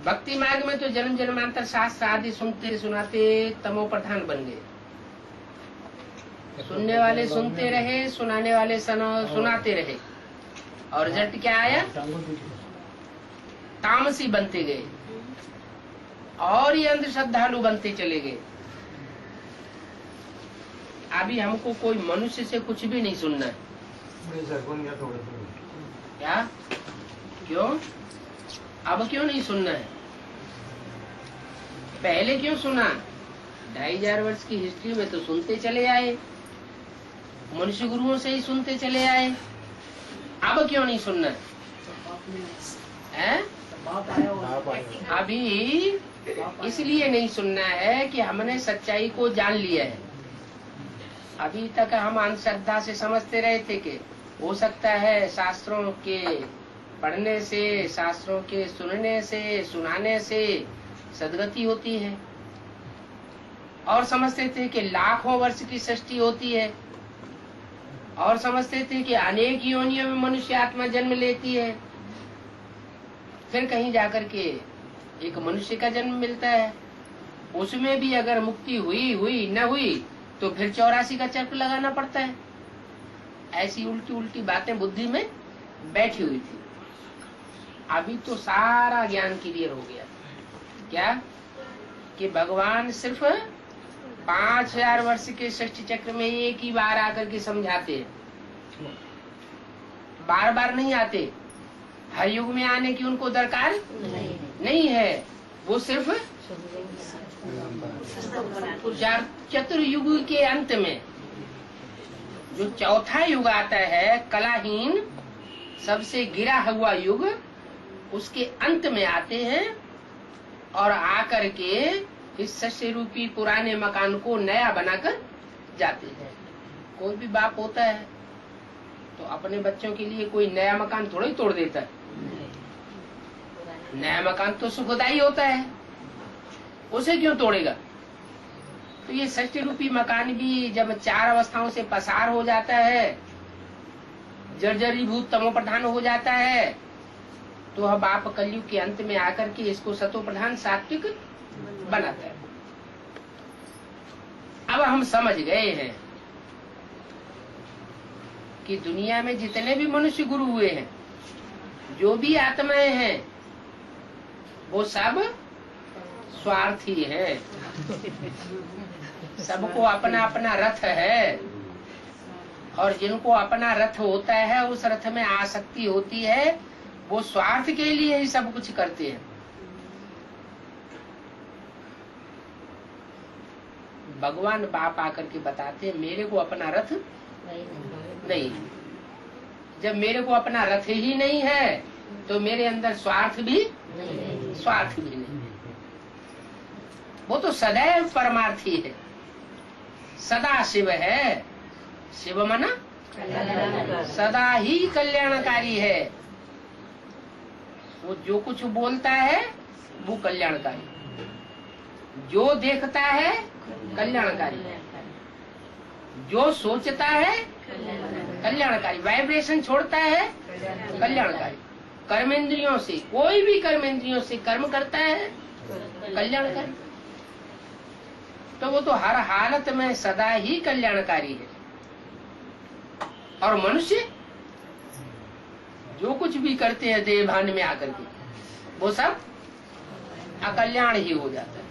भक्ति मार्ग में तो जन्म जन्मांतर शास्त्र आदि सुनते सुनाते तमो प्रधान बन गए। सुनने वाले सुनते रहे, सुनाने वाले सुनाते रहे, और रिजल्ट क्या आया? तामसी बनते गए और ये अंधश्रद्धालु बनते चले गए। अभी हमको कोई मनुष्य से कुछ भी नहीं सुनना है। क्या? क्यों? अब क्यों नहीं सुनना है? पहले क्यों सुना? 2500 वर्ष की हिस्ट्री में तो सुनते चले आए, मनुष्य गुरुओं से ही सुनते चले आए। अब क्यों नहीं सुनना है? अभी इसलिए नहीं सुनना है कि हमने सच्चाई को जान लिया है। अभी तक हम अंधश्रद्धा से समझते रहे थे कि हो सकता है शास्त्रों के पढ़ने से, शास्त्रों के सुनने से, सुनाने से सदगति होती है, और समझते थे कि लाखों वर्ष की सृष्टि होती है, और समझते थे कि अनेक योनियों में मनुष्य आत्मा जन्म लेती है, फिर कहीं जाकर के एक मनुष्य का जन्म मिलता है, उसमें भी अगर मुक्ति हुई हुई न हुई तो फिर 84 का चक्र लगाना पड़ता है। ऐसी उल्टी उल्टी बातें बुद्धि में बैठी हुई थी। अभी तो सारा ज्ञान क्लियर हो गया। क्या? कि भगवान सिर्फ 5000 वर्ष के सृष्टि चक्र में एक ही बार आकर के समझाते हैं, बार बार नहीं आते। हर युग में आने की उनको दरकार नहीं है। वो सिर्फ चतुर्युग के अंत में जो चौथा युग आता है, कलाहीन सबसे गिरा हुआ युग, उसके अंत में आते हैं और आकर के इस सस्य रूपी पुराने मकान को नया बनाकर जाते हैं। कोई भी बाप होता है तो अपने बच्चों के लिए कोई नया मकान थोड़ा ही तोड़ देता है। नया मकान तो सुखदायी होता है, उसे क्यों तोड़ेगा? तो ये सृष्टि रूपी मकान भी जब 4 अवस्थाओं से पसार हो जाता है, जर्जरीभूत तमो प्रधान हो जाता है, तो वह बाप कलयुग के अंत में आकर के इसको सतो प्रधान सात्विक बनाता है। अब हम समझ गए हैं कि दुनिया में जितने भी मनुष्य गुरु हुए हैं, जो भी आत्माएं हैं, वो सब स्वार्थी है। सबको अपना अपना रथ है, और जिनको अपना रथ होता है, उस रथ में आसक्ति होती है, वो स्वार्थ के लिए ही सब कुछ करते हैं। भगवान बाप आकर के बताते हैं मेरे को अपना रथ नहीं। जब मेरे को अपना रथ ही नहीं है तो मेरे अंदर स्वार्थ भी नहीं। वो तो सदैव परमार्थी है, सदा शिव है। शिव मना सदा ही कल्याणकारी है। वो जो कुछ बोलता है वो कल्याणकारी, जो देखता है कल्याणकारी, जो सोचता है कल्याणकारी, वाइब्रेशन छोड़ता है कल्याणकारी, कर्मेंद्रियों से, कोई भी कर्मेंद्रियों से कर्म करता है कल्याणकारी। तो वो तो हर हालत में सदा ही कल्याणकारी है। और मनुष्य जो कुछ भी करते हैं देह भान में आकर के, वो सब अकल्याण ही हो जाता है।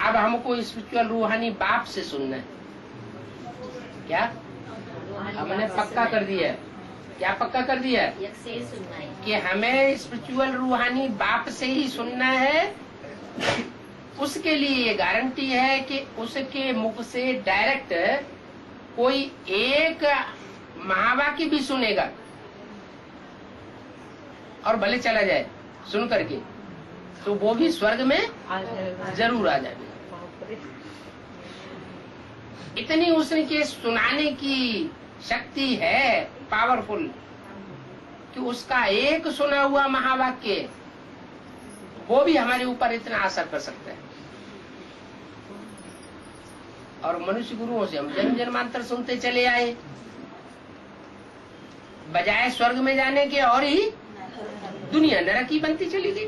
अब हमको स्पिरिचुअल रूहानी बाप से सुनना है। क्या हमने पक्का कर दिया है? क्या पक्का कर दिया है? कि हमें स्पिरिचुअल रूहानी बाप से ही सुनना है। उसके लिए ये गारंटी है कि उसके मुख से डायरेक्ट कोई एक महावाक्य भी सुनेगा और भले चला जाए सुन करके, तो वो भी स्वर्ग में जरूर आ जाएगा। इतनी उसके सुनाने की शक्ति है, पावरफुल, कि उसका एक सुना हुआ महावाक्य वो भी हमारे ऊपर इतना असर कर सकता है। और मनुष्य गुरुओं से हम जन्म जन्मांतर सुनते चले आए, बजाय स्वर्ग में जाने के और ही दुनिया नरक की बनती चली गई।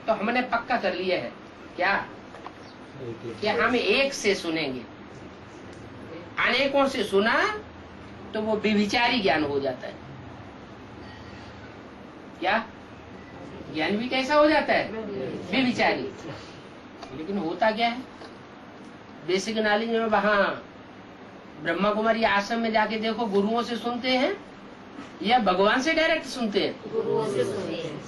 तो हमने पक्का कर लिया है क्या कि हम एक से सुनेंगे, अनेकों से सुना तो वो व्यभिचारी ज्ञान हो जाता है। क्या ज्ञान भी कैसा हो जाता है? व्यभिचारी। लेकिन होता क्या है? बेसिक नॉलेज में वहां ब्रह्मा कुमारी आश्रम में जाके देखो, गुरुओं से सुनते हैं या भगवान से डायरेक्ट सुनते हैं? गुरुओं से सुनते हैं।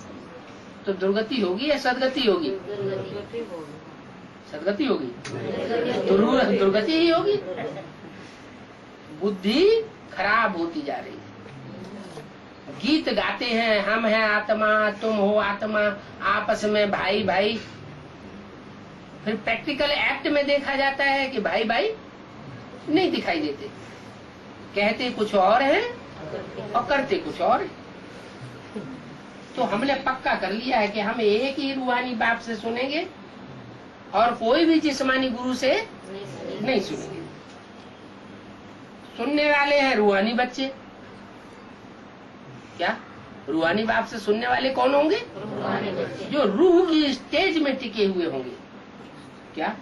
तो दुर्गति होगी या सदगति होगी? सदगति होगी तो दुर्गति ही होगी। बुद्धि खराब होती जा रही है। गीत गाते हैं, हम हैं आत्मा, तुम हो आत्मा, आपस में भाई भाई। फिर प्रैक्टिकल एक्ट में देखा जाता है कि भाई भाई नहीं दिखाई देते, कहते कुछ और है और करते कुछ और है। तो हमने पक्का कर लिया है कि हम एक ही रूहानी बाप से सुनेंगे और कोई भी जिस्मानी गुरु से नहीं सुनेंगे। सुनने वाले हैं रूहानी बच्चे। क्या रूहानी बाप से सुनने वाले कौन होंगे? जो रूह की स्टेज में टिके हुए होंगे। क्या